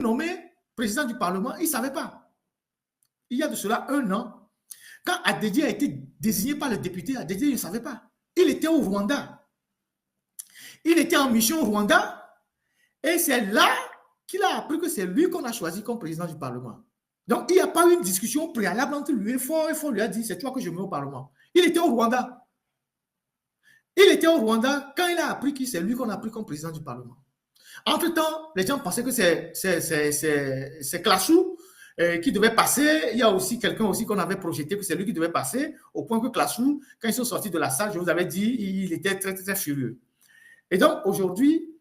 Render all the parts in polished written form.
nommé président du Parlement, il ne savait pas. Il y a de cela 1 an, quand Adedje a été désigné par le député, Adedje ne savait pas. Il était au Rwanda. Il était en mission au Rwanda et c'est là qu'il a appris que c'est lui qu'on a choisi comme président du Parlement. Donc, il n'y a pas eu une discussion préalable entre lui et Fon lui a dit, c'est toi que je mets au Parlement. Il était au Rwanda. Il était au Rwanda quand il a appris que c'est lui qu'on a pris comme président du Parlement. Entre-temps, les gens pensaient que c'est Klassou qui devait passer. Il y a aussi quelqu'un aussi qu'on avait projeté que c'est lui qui devait passer, au point que Klassou, quand ils sont sortis de la salle, je vous avais dit, il était très, très, très furieux. Et donc, aujourd'hui,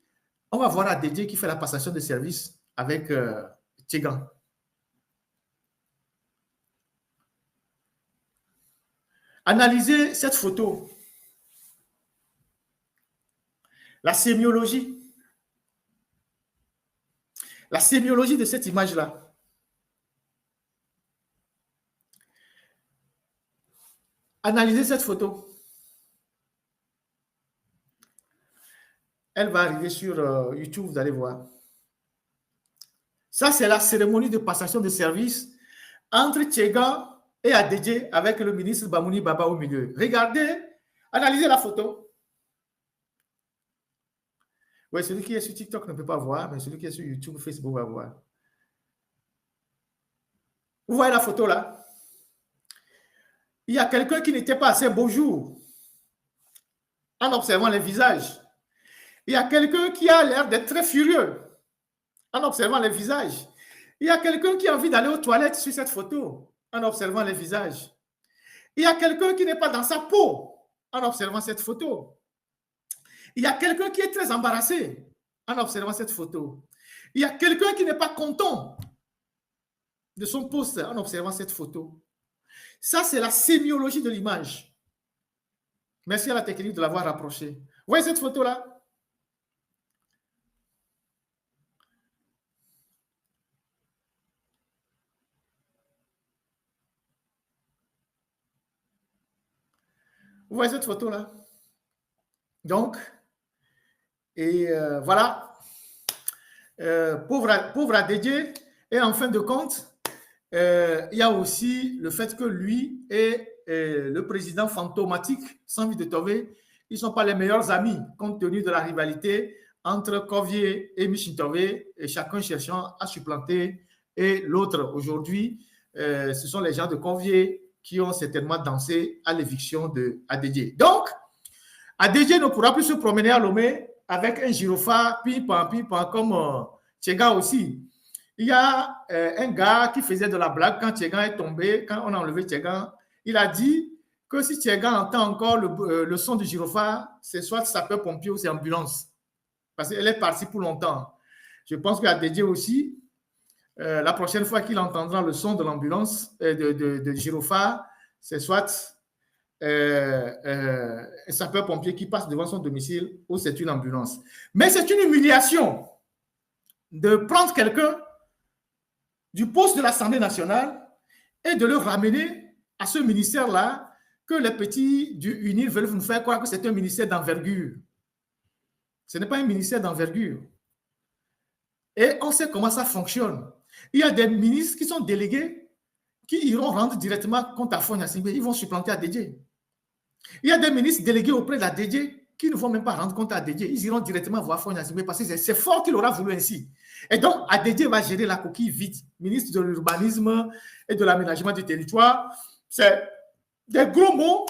on va voir Adedje qui fait la passation de service avec Tchegan. Analysez cette photo. La sémiologie. La sémiologie de cette image-là. Analysez cette photo. Elle va arriver sur YouTube, vous allez voir. Ça, c'est la cérémonie de passation de service entre Tchegan et Adedje avec le ministre Bamouni Baba au milieu. Regardez, analysez la photo. Oui, celui qui est sur TikTok ne peut pas voir, mais celui qui est sur YouTube, Facebook va voir. Vous voyez la photo là? Il y a quelqu'un qui n'était pas assez beau jour en observant les visages. Il y a quelqu'un qui a l'air d'être très furieux en observant les visages. Il y a quelqu'un qui a envie d'aller aux toilettes sur cette photo en observant les visages. Il y a quelqu'un qui n'est pas dans sa peau en observant cette photo. Il y a quelqu'un qui est très embarrassé en observant cette photo. Il y a quelqu'un qui n'est pas content de son poste en observant cette photo. Ça, c'est la sémiologie de l'image. Merci à la technique de l'avoir rapproché. Vous voyez cette photo-là? Vous voyez cette photo-là? Donc, voilà. Pauvre Adedje. Et en fin de compte, il y a aussi le fait que lui et le président fantomatique, Sambi de Tové, ils ne sont pas les meilleurs amis, compte tenu de la rivalité entre Kovié et Michin Tové, et chacun cherchant à supplanter et l'autre. Aujourd'hui, ce sont les gens de Kovié qui ont certainement dansé à l'éviction de Adedje. Donc, Adedje ne pourra plus se promener à Lomé avec un gyrophare, pim-pam, comme Tchegan aussi. Il y a un gars qui faisait de la blague quand Tchegan est tombé, quand on a enlevé Tchegan. Il a dit que si Tchegan entend encore le son du gyrophare, c'est soit sapeur-pompier ou c'est ambulance. Parce qu'elle est partie pour longtemps. Je pense qu'Adedje aussi, la prochaine fois qu'il entendra le son de l'ambulance, de gyrophare, c'est soit un sapeur-pompier qui passe devant son domicile ou c'est une ambulance. Mais c'est une humiliation de prendre quelqu'un du poste de l'Assemblée nationale et de le ramener à ce ministère-là que les petits du UNIL veulent nous faire croire que c'est un ministère d'envergure. Ce n'est pas un ministère d'envergure. Et on sait comment ça fonctionne. Il y a des ministres qui sont délégués qui iront rendre directement compte à Fonia Singbe. Ils vont supplanter Adedje. Il y a des ministres délégués auprès d'Adedje qui ne vont même pas rendre compte à Adedje. Ils iront directement voir Fonia Singbe parce que c'est fort qu'il aura voulu ainsi. Et donc, Adedje va gérer la coquille vide. Ministre de l'urbanisme et de l'aménagement du territoire. C'est des gros mots,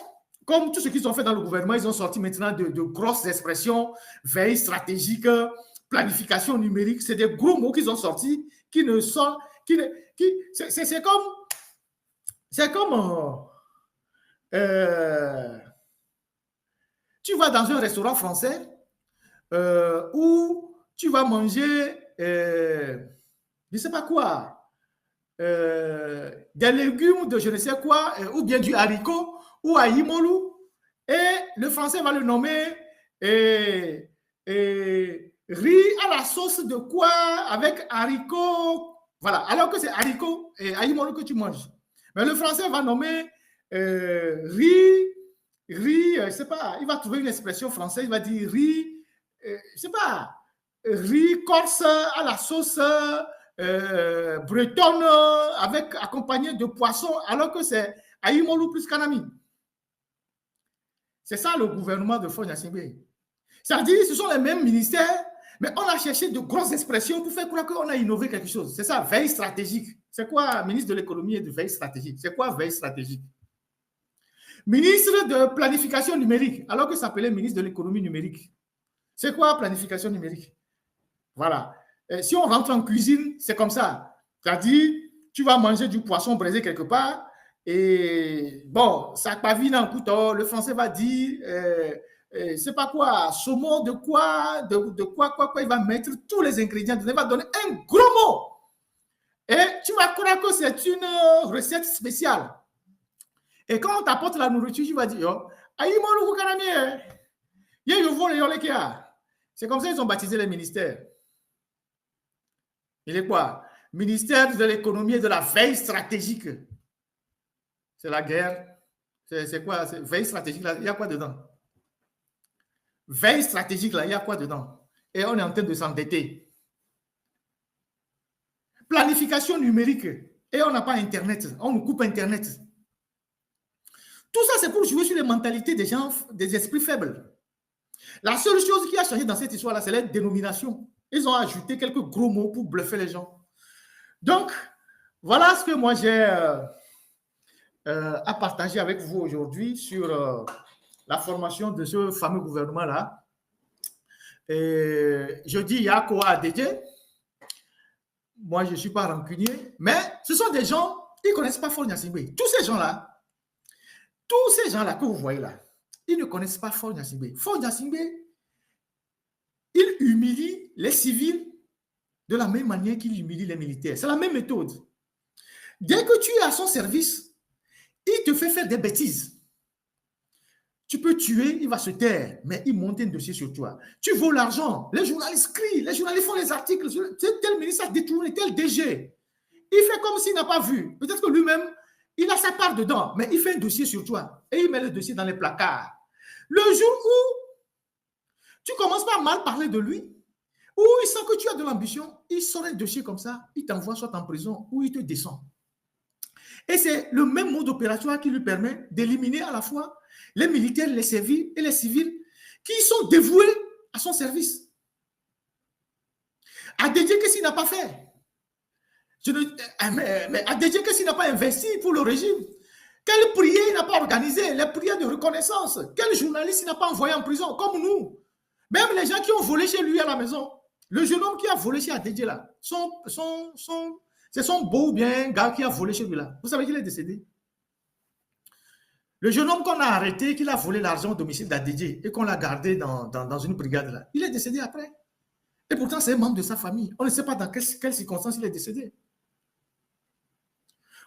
comme tout ce qu'ils ont fait dans le gouvernement. Ils ont sorti maintenant de grosses expressions, veille stratégique, planification numérique. C'est des gros mots qu'ils ont sortis qui ne sont... c'est comme tu vas dans un restaurant français où tu vas manger, je ne sais pas quoi, des légumes de je ne sais quoi, ou bien du haricot, ou aïmolu, et le français va le nommer riz à la sauce de quoi, avec haricot, voilà, alors que c'est haricot et aïmolu que tu manges. Mais le français va nommer riz, je sais pas, il va trouver une expression française, il va dire riz, je sais pas, riz corse à la sauce bretonne avec accompagné de poissons, alors que c'est Aïmolou plus Kanami. C'est ça le gouvernement de Faure Gnassingbé. Ça dit, ce sont les mêmes ministères, mais on a cherché de grosses expressions pour faire croire qu'on a innové quelque chose. C'est ça, veille stratégique. C'est quoi, ministre de l'économie et de veille stratégique? C'est quoi veille stratégique? Ministre de planification numérique, alors que ça s'appelait ministre de l'économie numérique. C'est quoi planification numérique? Voilà. Et si on rentre en cuisine, c'est comme ça. C'est-à-dire, tu vas manger du poisson braisé quelque part, et bon, ça pavine en couteau, le français va dire, c'est pas quoi, saumon de quoi, quoi, il va mettre tous les ingrédients, il va donner un gros mot. Et tu vas croire que c'est une recette spéciale. Et quand on t'apporte la nourriture, tu vas dire, yo, c'est comme ça qu'ils ont baptisé les ministères. Il est quoi? Ministère de l'économie et de la veille stratégique. C'est la guerre. C'est quoi? Veille stratégique, là, il y a quoi dedans? Veille stratégique, là, il y a quoi dedans? Et on est en train de s'endetter. Planification numérique. Et on n'a pas Internet. On nous coupe Internet. Tout ça, c'est pour jouer sur les mentalités des gens, des esprits faibles. La seule chose qui a changé dans cette histoire-là, c'est la dénomination. Ils ont ajouté quelques gros mots pour bluffer les gens. Donc, voilà ce que moi j'ai à partager avec vous aujourd'hui sur la formation de ce fameux gouvernement-là. Je dis Yako Adedje. Moi, je ne suis pas rancunier, mais ce sont des gens, ils ne connaissent pas Faure Gnassingbé. Tous ces gens-là que vous voyez là, ils ne connaissent pas Faure Gnassingbé. Faure Gnassingbé, il humilie les civils de la même manière qu'il humilie les militaires. C'est la même méthode. Dès que tu es à son service, il te fait faire des bêtises. Tu peux tuer, il va se taire, mais il monte un dossier sur toi. Tu vaux l'argent, les journalistes crient, les journalistes font les articles, tel ministre a détourné, tel DG. Il fait comme s'il n'a pas vu. Peut-être que lui-même, il a sa part dedans, mais il fait un dossier sur toi et il met le dossier dans les placards. Le jour où tu commences par mal parler de lui, ou il sent que tu as de l'ambition, il sort un dossier comme ça, il t'envoie soit en prison ou il te descend. Et c'est le même mode opératoire qui lui permet d'éliminer à la fois les militaires, les civils et les civils qui sont dévoués à son service. Adedje, qu'est-ce qu'il n'a pas fait? Mais Adedje, qu'est-ce qu'il n'a pas investi pour le régime? Quelle prière il n'a pas organisé? Les prières de reconnaissance. Quel journaliste il n'a pas envoyé en prison? Comme nous. Même les gens qui ont volé chez lui à la maison. Le jeune homme qui a volé chez Adedje là, c'est son beau ou bien gars qui a volé chez lui là. Vous savez qu'il est décédé. Le jeune homme qu'on a arrêté, qui a volé l'argent au domicile d'Adedje et qu'on l'a gardé dans une brigade là, il est décédé après. Et pourtant, c'est un membre de sa famille. On ne sait pas dans quelles circonstances il est décédé.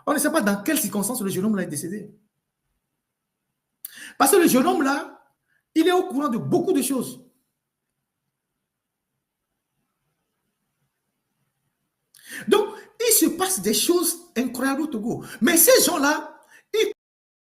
On ne sait pas dans quelles circonstances le jeune homme là est décédé. Parce que le jeune homme là, il est au courant de beaucoup de choses. Donc, il se passe des choses incroyables au Togo. Mais ces gens-là,